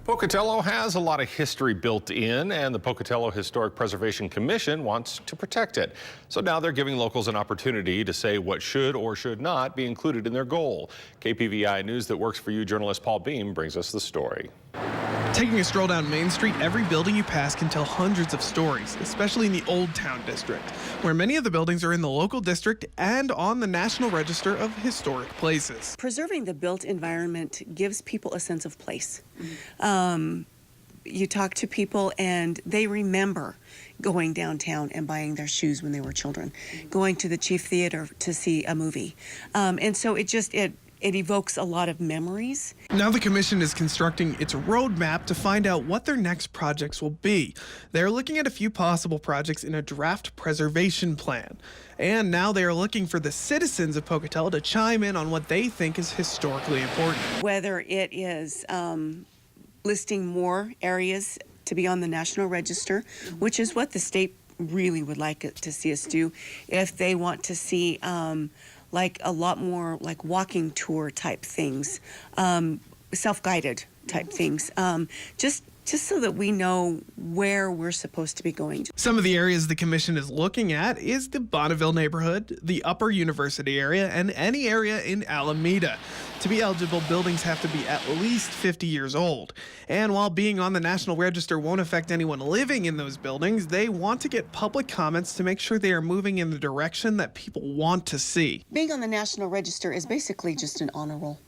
Pocatello has a lot of history built in, and the Pocatello Historic Preservation Commission wants to protect it. So now they're giving locals an opportunity to say what should or should not be included in their goal. KPVI News that works for you journalist Paul Beam brings us the story. Taking a stroll down Main Street, every building you pass can tell hundreds of stories, especially in the Old Town District, where many of the buildings are in the local district and on the National Register of Historic Places. Preserving the built environment gives people a sense of place. You talk to people and they remember going downtown and buying their shoes when they were children, going to the Chief Theater to see a movie. And so it evokes a lot of memories. Now the commission is constructing its roadmap to find out what their next projects will be. They're looking at a few possible projects in a draft preservation plan. And now they are looking for the citizens of Pocatello to chime in on what they think is historically important. Whether it is listing more areas to be on the National Register, which is what the state really would like it to see us do. If they want to see like a lot more like walking tour type things, self-guided type things, just so that we know where we're supposed to be going. Some of the areas the commission is looking at is the Bonneville neighborhood, the Upper University area, and any area in Alameda. To be eligible, buildings have to be at least 50 years old. And while being on the National Register won't affect anyone living in those buildings, they want to get public comments to make sure they are moving in the direction that people want to see. Being on the National Register is basically just an honor roll.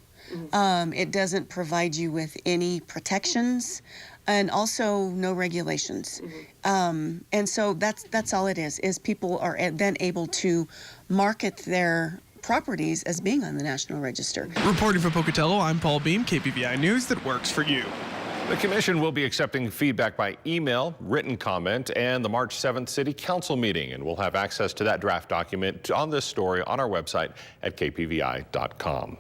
It doesn't provide you with any protections and also no regulations. And so that's all it is people are then able to market their properties as being on the National Register. Reporting for Pocatello, I'm Paul Beam, KPVI News that works for you. The commission will be accepting feedback by email, written comment, and the March 7th City Council meeting. And we'll have access to that draft document on this story on our website at kpvi.com.